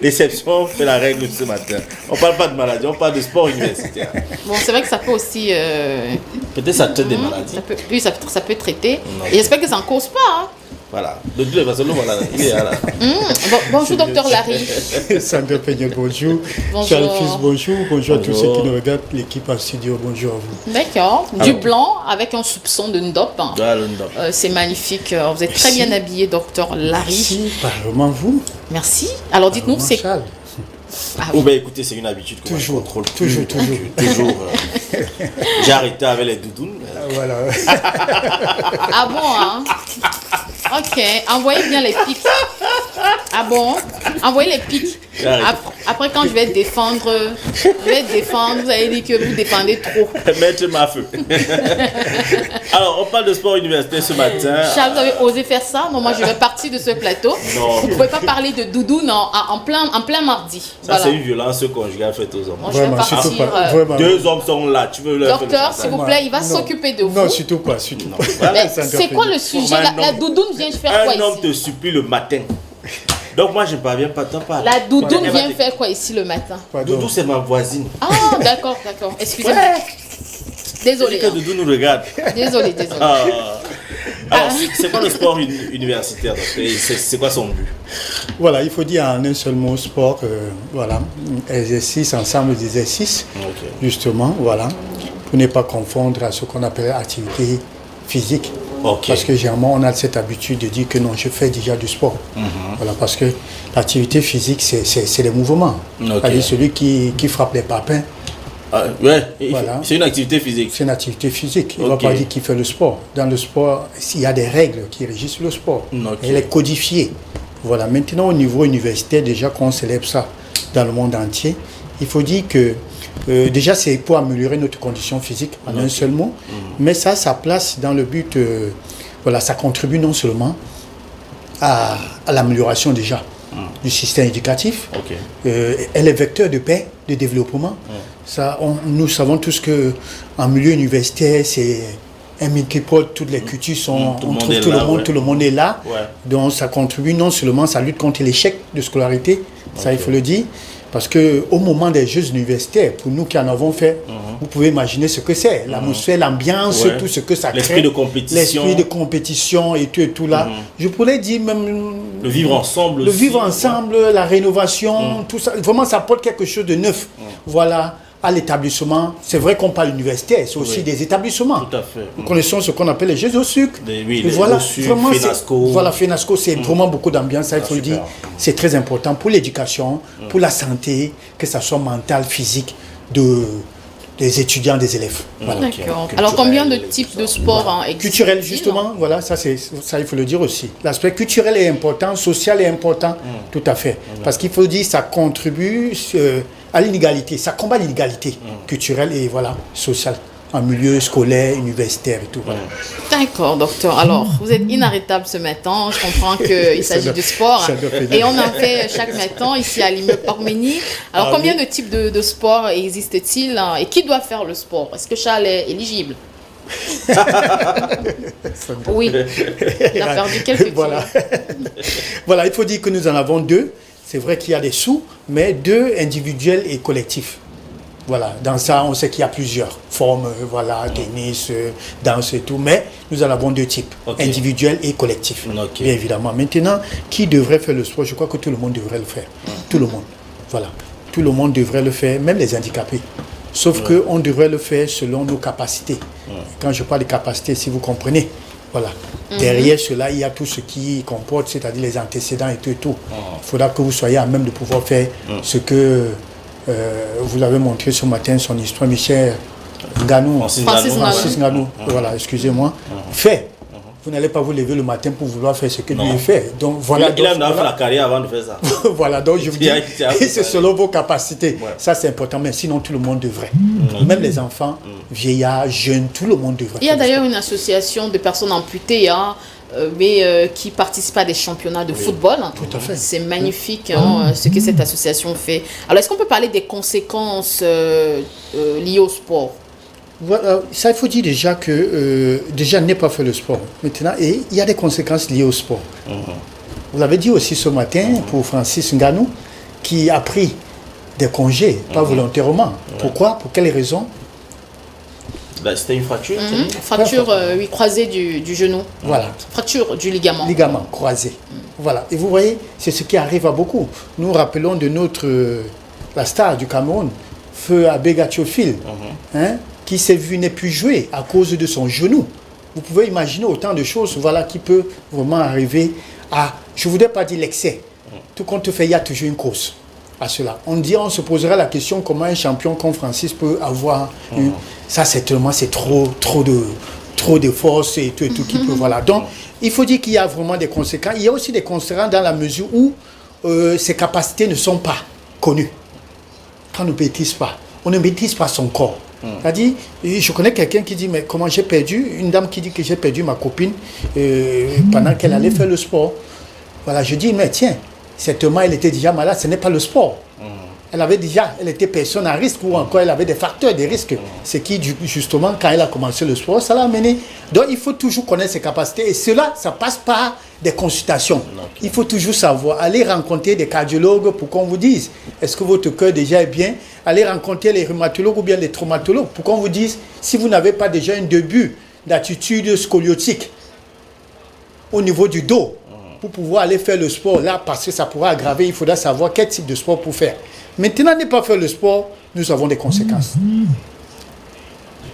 L'exception fait la règle ce matin. On ne parle pas de maladie, on parle de sport universitaire. Bon, c'est vrai que ça peut aussi... Peut-être ça traite des maladies. Ça peut traiter. Non. Et j'espère que ça ne cause pas. Hein. Voilà. De toutes les façons, voilà, il est là. Bonjour, docteur Larry. Sandra Peña, bonjour. Bonjour. Charles Fils, bonjour. Bonjour à tous ceux qui nous regardent. L'équipe en studio, bonjour à vous. D'accord. Du blanc avec un soupçon de Ndop. Ah, le Ndop. C'est magnifique. Vous êtes très bien habillé, docteur Larry. Merci, vraiment vous. Merci. Alors dites-nous, c'est... Charles. Ah, oui. Ben écoutez, c'est une habitude que toujours, je contrôle toujours. J'ai arrêté avec les doudounes. Voilà. Ah bon, hein? Ok, envoyez bien les pics. Ah bon? Envoyez les pics. Après, quand je vais défendre, vous allez dire que vous défendez trop. Mettre ma feu. Alors, on parle de sport universitaire ce matin. Charles, vous avez osé faire ça? Non, moi je vais partir de ce plateau. Non. Vous ne pouvez pas parler de doudoune en plein mardi. Ça, voilà. C'est une violence conjugale faite aux hommes. Moi, je vais partir. Deux hommes sont là, tu veux leur docteur, s'il vous plaît, il va s'occuper de vous. Non, surtout pas. Voilà. C'est quoi le sujet? La doudoune vient faire quoi ici? Un homme te supplie le matin. Donc moi je ne parviens pas t'en parler. La doudoune vient faire quoi ici le matin? Doudou c'est ma voisine. Ah d'accord. Excusez-moi. Désolé. Que Doudou nous regarde. Désolé. Alors c'est quoi le sport universitaire? C'est quoi son but? Voilà, il faut dire en un seul mot sport, voilà, exercice, ensemble d'exercices, justement, voilà, pour ne pas confondre à ce qu'on appelle activité physique. Parce que généralement, on a cette habitude de dire que non, je fais déjà du sport. Voilà, parce que l'activité physique, c'est les mouvements. C'est-à-dire celui qui frappe les papins. Voilà. C'est une activité physique. C'est une activité physique. Il ne va pas dire qu'il fait le sport. Dans le sport, il y a des règles qui régissent le sport. Elle est codifiée. Voilà. Maintenant, au niveau universitaire, déjà qu'on célèbre ça dans le monde entier, il faut dire que déjà, c'est pour améliorer notre condition physique en un seul mot, mais ça place dans le but, voilà, ça contribue non seulement à l'amélioration déjà du système éducatif, elle est vecteur de paix, de développement. Ça, nous savons tous qu'en milieu universitaire, c'est un multipôle, toutes les cultures sont, tout le monde est là, donc ça contribue non seulement, ça lutte contre l'échec de scolarité, ça il faut le dire. Parce qu'au moment des Jeux universitaires, pour nous qui en avons fait, vous pouvez imaginer ce que c'est. L'atmosphère, l'ambiance, tout ce que ça crée. L'esprit de compétition. L'esprit de compétition et tout là. Je pourrais dire même... Le vivre ensemble. Le vivre ensemble, la rénovation, tout ça. Vraiment, ça apporte quelque chose de neuf. Voilà, à l'établissement. C'est vrai qu'on parle universitaire, c'est aussi des établissements. Tout à fait. Nous connaissons ce qu'on appelle les Jeux au sucre. Voilà, vraiment, FENASCO. Voilà, FENASCO, c'est vraiment beaucoup d'ambiance, ça il faut le dire. C'est très important pour l'éducation, pour la santé, que ça soit mentale, physique, des étudiants, des élèves. Voilà. D'accord. Alors combien de types de sports existent? Culturel, justement, voilà, ça il faut le dire aussi. L'aspect culturel est important, social est important, tout à fait. Parce qu'il faut dire ça contribue à l'inégalité, ça combat l'inégalité culturelle et voilà, sociale, en milieu scolaire, universitaire et tout. Voilà. D'accord, docteur. Alors, vous êtes inarrêtable ce matin. Je comprends qu'il s'agit de sport. Et on en fait chaque matin ici à l'immeuble Parménie. Alors, combien de types de sports existe-t-il et qui doit faire le sport? Est-ce que Charles est éligible? Oui, il a perdu quelques kilos. Voilà, il faut dire que nous en avons deux. C'est vrai qu'il y a des sous, mais deux individuels et collectifs. Voilà, dans ça, on sait qu'il y a plusieurs formes, voilà, tennis, danse et tout, mais nous en avons deux types, individuels et collectifs, bien évidemment. Maintenant, qui devrait faire le sport? Je crois que tout le monde devrait le faire. Tout le monde, voilà. Tout le monde devrait le faire, même les handicapés. Sauf qu'on devrait le faire selon nos capacités. Quand je parle de capacités, si vous comprenez, voilà. Derrière cela, il y a tout ce qui comporte, c'est-à-dire les antécédents et tout et tout. Il faudra que vous soyez à même de pouvoir faire ce que vous l'avez montré ce matin, son histoire, Michel Nganou. Francis Nganou. Voilà, excusez-moi. Fait. Vous n'allez pas vous lever le matin pour vouloir faire ce que lui fait. Donc, voilà, il a fait la carrière avant de faire ça. Voilà, donc je vous dis, c'est selon vos capacités. Ça, c'est important, mais sinon, tout le monde devrait. Même les enfants, vieillards, jeunes, tout le monde devrait. Il y a d'ailleurs une association de personnes amputées, mais qui participent à des championnats de football. Tout à fait. C'est magnifique ce que cette association fait. Alors, est-ce qu'on peut parler des conséquences liées au sport? Voilà, ça, il faut dire déjà que déjà n'est pas fait le sport maintenant, et il y a des conséquences liées au sport. Vous l'avez dit aussi ce matin pour Francis Nganou, qui a pris des congés, pas volontairement. Ouais. Pourquoi? Pour quelles raisons? C'était une fracture. Fracture croisée du genou. Voilà. Fracture du ligament. Ligament croisé. Voilà. Et vous voyez, c'est ce qui arrive à beaucoup. Nous rappelons de la star du Cameroun, Feu Abega Théophile, qui s'est vu ne plus jouer à cause de son genou. Vous pouvez imaginer autant de choses qui peuvent vraiment arriver à, je ne voudrais pas dire l'excès. Tout compte fait, il y a toujours une cause à cela. On se posera la question comment un champion comme Francis peut avoir ça, c'est trop de force et tout qui peut, Donc, il faut dire qu'il y a vraiment des conséquences. Il y a aussi des conséquences dans la mesure où ses capacités ne sont pas connues. Quand on ne maîtrise pas, on ne maîtrise pas son corps. C'est-à-dire, je connais quelqu'un qui dit, mais comment j'ai perdu, une dame qui dit que j'ai perdu ma copine pendant qu'elle allait faire le sport. Voilà, je dis, mais tiens, certainement elle était déjà malade, ce n'est pas le sport. Elle était personne à risque ou encore elle avait des facteurs de risque. Ce qui, justement, quand elle a commencé le sport, ça l'a amené. Donc, il faut toujours connaître ses capacités et cela, ça passe par des consultations. Il faut toujours savoir, aller rencontrer des cardiologues pour qu'on vous dise, est-ce que votre cœur déjà est bien? Aller rencontrer les rhumatologues ou bien les traumatologues pour qu'on vous dise, si vous n'avez pas déjà un début d'attitude scoliotique au niveau du dos, pour pouvoir aller faire le sport là, parce que ça pourra aggraver, il faudra savoir quel type de sport pour faire. Maintenant, ne pas faire le sport, nous avons des conséquences.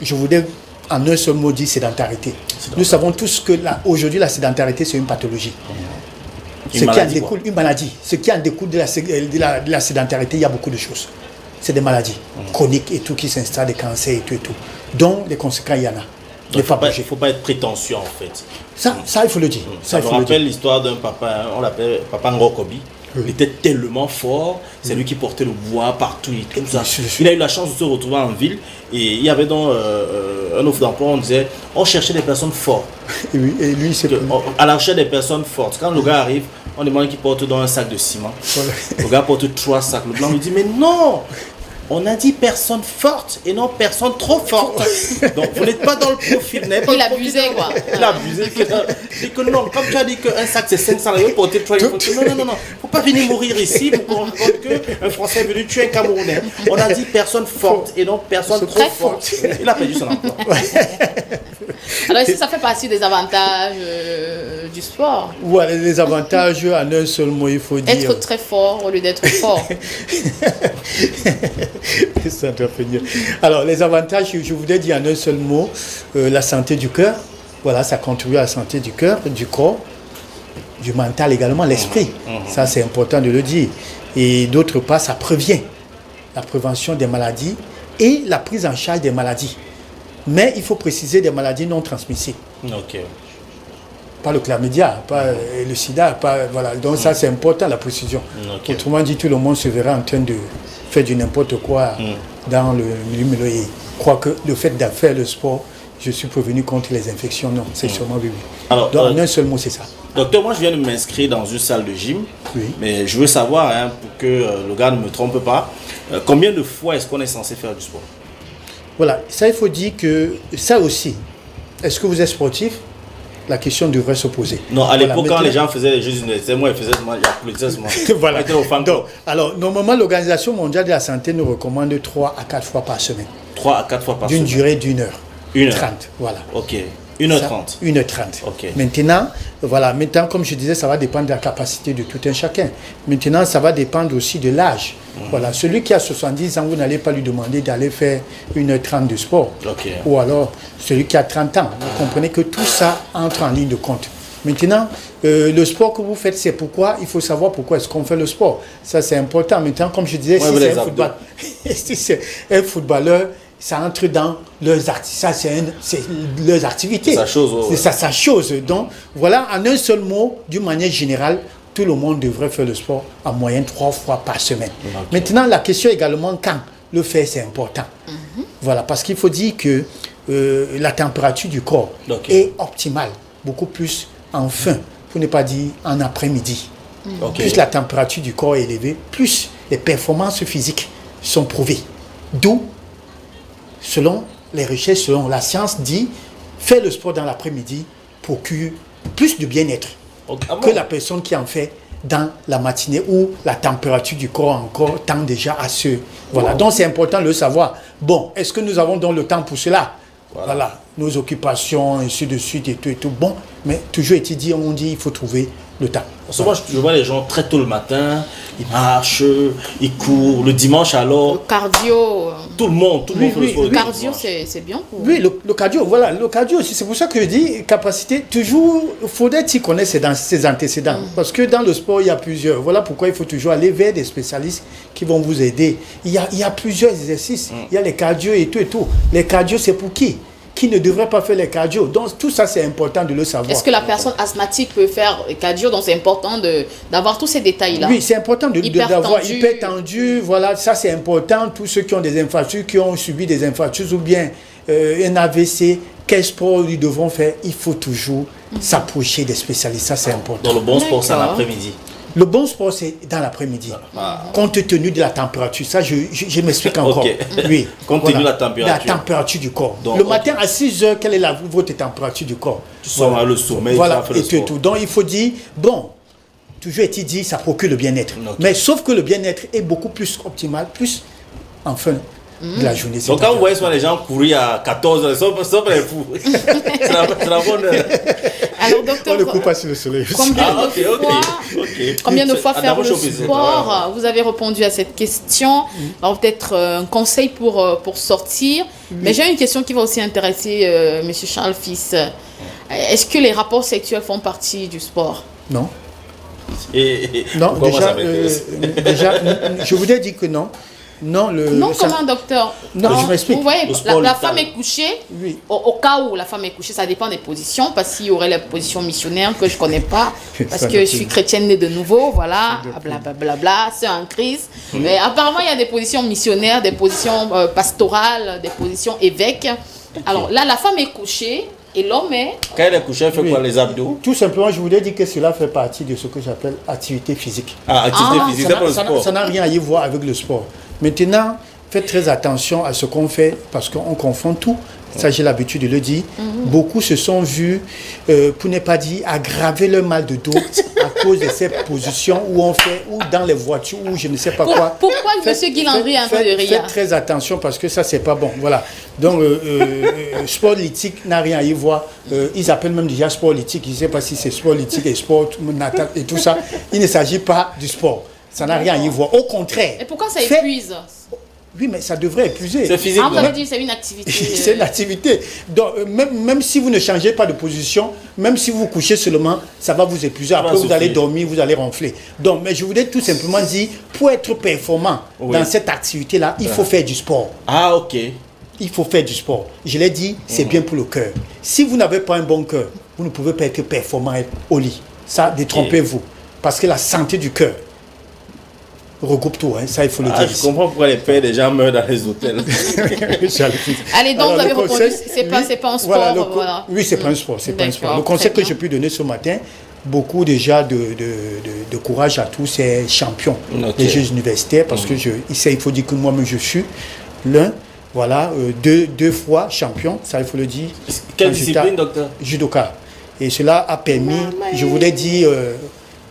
Je voudrais en un seul mot dire sédentarité. Nous savons tous que aujourd'hui, la sédentarité, c'est une pathologie. Une maladie. Ce qui en découle de la sédentarité, il y a beaucoup de choses. C'est des maladies chroniques et tout qui s'installent, des cancers et tout. Donc, les conséquences, il y en a. Il ne faut pas être prétentieux, en fait. Ça, il faut le dire. Ça me rappelle l'histoire d'un papa, on l'appelle Papa Ngokobi. Il était tellement fort, c'est lui qui portait le bois partout et tout ça. Il a eu la chance de se retrouver en ville et il y avait donc un offre d'emploi, on disait, on cherchait des personnes fortes. Et lui, c'est à la recherche des personnes fortes. Quand le gars arrive, on demande qu'il porte dans un sac de ciment. Le gars porte 3 sacs. Le blanc lui dit, mais non! On a dit personne forte et non personne trop forte. Donc vous n'êtes pas dans le profil. Il abusait quoi. Il abusait. Il dit que non, comme tu as dit qu'un sac c'est 500 euros pour porter 3 euros. Non. Faut pas venir mourir ici pour qu'on raconte qu'un Français est venu tuer un Camerounais. On a dit personne forte et non personne trop forte. Il a perdu son emploi. Alors est-ce que ça fait partie des avantages du sport? Voilà, les avantages en un seul mot, il faut dire. Être très fort au lieu d'être fort. Ça doit finir. Alors, les avantages, je voudrais dire en un seul mot, la santé du cœur. Voilà, ça contribue à la santé du cœur, du corps, du mental également, l'esprit. Ça, c'est important de le dire. Et d'autre part, ça prévient la prévention des maladies et la prise en charge des maladies. Mais il faut préciser des maladies non transmissibles. Pas le chlamydia, pas le sida, voilà. Donc ça, c'est important, la précision. Autrement dit, tout le monde se verra en train de faire du n'importe quoi dans le milieu et croit que le fait de faire le sport, je suis prévenu contre les infections. Non, c'est sûrement oui. Alors, donc, en un seul mot, c'est ça. Docteur, moi, je viens de m'inscrire dans une salle de gym. Mais je veux savoir, pour que le gars ne me trompe pas, combien de fois est-ce qu'on est censé faire du sport? Voilà, ça, il faut dire que ça aussi, est-ce que vous êtes sportif? La question devrait se poser. Non, à l'époque, quand les gens faisaient les Jeux universitaires, moi, ils faisaient seulement, il y a plus de seulement. Voilà. Donc, alors, normalement, l'Organisation mondiale de la santé nous recommande 3 à 4 fois par semaine. 3 à 4 fois par semaine. D'une durée d'1 heure. 1h30. Voilà. Ok. 1h30. 1h30. Ok. Maintenant, comme je disais, ça va dépendre de la capacité de tout un chacun. Maintenant, ça va dépendre aussi de l'âge. Voilà. Celui qui a 70 ans, vous n'allez pas lui demander d'aller faire 1h30 de sport. Ou alors, celui qui a 30 ans. Vous comprenez que tout ça entre en ligne de compte. Maintenant, le sport que vous faites, c'est pourquoi, il faut savoir pourquoi est-ce qu'on fait le sport. Ça, c'est important. Maintenant, comme je disais, si c'est un footballeur, ça entre dans leurs activités. C'est sa chose. Donc, voilà, en un seul mot, d'une manière générale, tout le monde devrait faire le sport en moyenne 3 fois par semaine. Maintenant, la question également, quand le faire, c'est important. Voilà, parce qu'il faut dire que la température du corps est optimale, beaucoup plus en fin, pour ne pas dire en après-midi. Plus la température du corps est élevée, plus les performances physiques sont prouvées. D'où, selon les recherches, selon la science, dit faire le sport dans l'après-midi procure plus de bien-être que la personne qui en fait dans la matinée où la température du corps encore tend déjà à se... Voilà, donc c'est important de le savoir. Bon, est-ce que nous avons donc le temps pour cela? Voilà, nos occupations, ainsi de suite et tout. Bon, mais toujours étudié, on dit il faut trouver le temps. Moi, je vois les gens très tôt le matin, ils marchent, ils courent. Le dimanche, alors... Le cardio. Tout le monde fait le sport. Le cardio, c'est bien pour... Oui, le cardio, voilà. Le cardio aussi, c'est pour ça que je dis capacité. Toujours, il faudrait s'y connaître ses antécédents. Parce que dans le sport, il y a plusieurs. Voilà pourquoi il faut toujours aller vers des spécialistes qui vont vous aider. Il y a plusieurs exercices. Il y a les cardio et tout. Les cardio, c'est pour qui ne devrait pas faire les cardio. Donc tout ça, c'est important de le savoir. Est-ce que la personne asthmatique peut faire cardio? Donc c'est important d'avoir tous ces détails-là. Oui, c'est important d'avoir hyper tendu. Voilà, ça c'est important. Tous ceux qui ont des infarctus, qui ont subi des infarctus ou bien un AVC, quel sport ils devront faire? Il faut toujours s'approcher des spécialistes. Ça c'est important. Dans le bon sport, c'est l'après-midi. Le bon sport, c'est dans l'après-midi. Compte tenu de la température. Ça, je m'explique encore. Oui. Compte tenu de la température. La température du corps. Donc, le matin à 6 heures, quelle est votre température du corps? Tu sors à le sommeil. Voilà, et tout. Donc, il faut dire, bon, toujours est-il dit, ça procure le bien-être. Mais sauf que le bien-être est beaucoup plus optimal, plus en fin de la journée. Donc, quand vous voyez les gens courir à 14 heures, sauf les fous. C'est la bonne... Alors, docteur, on ne coupe pas sur le soleil. Combien de fois faire le sport? Vous avez répondu à cette question. Alors, peut-être un conseil pour sortir. Mais j'ai une question qui va aussi intéresser M. Charles Fils. Est-ce que les rapports sexuels font partie du sport? Non. Non, déjà, je voudrais dire que non. Non, comment, docteur? Non, je m'explique. Vous voyez, la femme est couchée, au cas où la femme est couchée, ça dépend des positions, parce qu'il y aurait la position missionnaire que je ne connais pas, parce que je suis chrétienne née de nouveau, voilà, blablabla, c'est en crise. Mais apparemment, il y a des positions missionnaires, des positions pastorales, des positions évêques. Alors là, la femme est couchée, et l'homme est... Quand elle est couchée, elle fait quoi, les abdos? Tout simplement, je voulais dire que cela fait partie de ce que j'appelle activité physique. Activité physique, c'est pas le sport. Ça n'a rien à y voir avec le sport. Maintenant, faites très attention à ce qu'on fait parce qu'on confond tout. Ça, j'ai l'habitude de le dire. Beaucoup se sont vus, pour ne pas dire, aggraver leur mal de dos à cause de ces positions où on fait, ou dans les voitures, ou je ne sais pas quoi. Pourquoi M. Guy-Landry est en train de rire? Faites très attention parce que ça, c'est pas bon. Voilà. Donc, sport lithique n'a rien à y voir. Ils appellent même déjà sport lithique. Je ne sais pas si c'est sport lithique et sport natal et tout ça. Il ne s'agit pas du sport. Ça n'a rien à y voir. Au contraire. Et pourquoi ça épuise? Oui, mais ça devrait épuiser. C'est physique. Vous avez dit c'est une activité. C'est une activité. Donc, même si vous ne changez pas de position, même si vous couchez seulement, ça va vous épuiser. Après, vous allez dormir, vous allez ronfler. Donc, mais je voulais tout simplement dire, pour être performant dans cette activité-là, il faut faire du sport. Ah, ok. Il faut faire du sport. Je l'ai dit, c'est bien pour le cœur. Si vous n'avez pas un bon cœur, vous ne pouvez pas être performant au lit. Ça, détrompez-vous. Parce que la santé du cœur regroupe tout, hein. Ça il faut le dire. Je comprends pourquoi les pères des gens meurent dans les hôtels. Allez, donc vous avez répondu, c'est pas un sport. Voilà. Oui, c'est pas un sport. C'est pas un sport. Le conseil que je peux donner ce matin, beaucoup déjà de courage à tous ces champions des Jeux universitaires, parce que il faut dire que moi-même je suis l'un, voilà, deux fois champion, ça il faut le dire. Quelle discipline, docteur? Judoka. Et cela a permis, je voulais dire,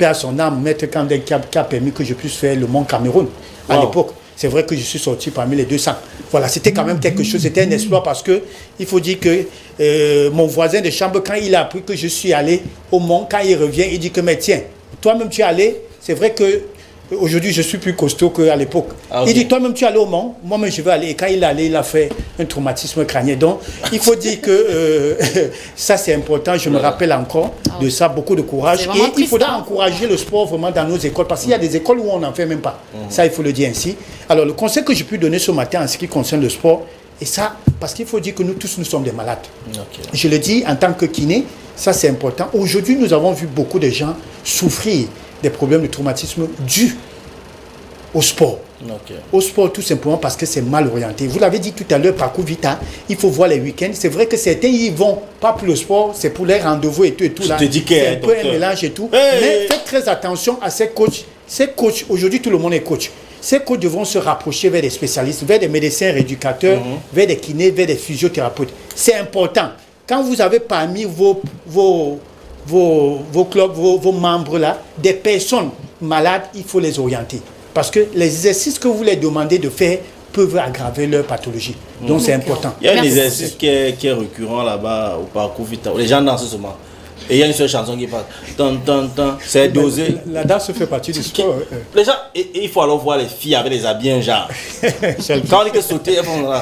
à son âme, Maître Kandé, qui a permis que je puisse faire le Mont Cameroun à l'époque. C'est vrai que je suis sorti parmi les 200. Voilà, c'était quand même quelque chose, c'était un exploit parce que il faut dire que mon voisin de chambre, quand il a appris que je suis allé au Mont, quand il revient, il dit que mais tiens, toi-même tu es allé, c'est vrai que aujourd'hui je suis plus costaud qu'à l'époque. Ah, okay. Il dit toi-même tu es allé au Mont, moi-même je vais aller. Et quand il est allé, il a fait un traumatisme crânien. Donc il faut dire que ça c'est important, je me rappelle encore de ça, beaucoup de courage. Et il faudra encourager le sport vraiment dans nos écoles, parce qu'il y a des écoles où on n'en fait même pas. Ça il faut le dire ainsi. Alors le conseil que je peux donner ce matin en ce qui concerne le sport, et ça, parce qu'il faut dire que nous tous nous sommes des malades. Okay. Je le dis en tant que kiné, ça c'est important. Aujourd'hui nous avons vu beaucoup de gens souffrir des problèmes de traumatisme dus au sport. Okay. Au sport tout simplement parce que c'est mal orienté. Vous l'avez dit tout à l'heure, parcours vita, il faut voir les week-ends. C'est vrai que certains y vont pas pour le sport, c'est pour les rendez-vous et tout. C'est un peu un mélange et tout. Hey. Mais faites très attention à ces coachs. Ces coachs, aujourd'hui tout le monde est coach. Ces coachs devront se rapprocher vers des spécialistes, vers des médecins rééducateurs, vers des kinés, vers des physiothérapeutes. C'est important. Quand vous avez parmi vos vos clubs, vos membres là, des personnes malades, il faut les orienter. Parce que les exercices que vous les demandez de faire peuvent aggraver leur pathologie. Donc c'est important. Il y a un exercice qui est récurrent là-bas au parcours Vita. Les gens dansent seulement. Et il y a une seule chanson qui passe. C'est dosé. La danse fait partie du sport. Les gens, et il faut alors voir les filles avec les habits en genre. Quand on dit que sauter, elles font là.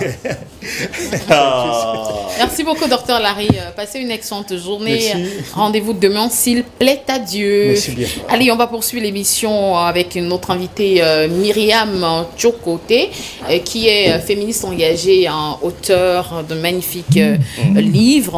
Merci beaucoup, Dr Larry. Passez une excellente journée. Rendez-vous demain s'il plaît à Dieu. Merci bien. Allez, on va poursuivre l'émission avec notre invitée Myriam Tchokote, qui est féministe engagée, auteure de magnifiques livres.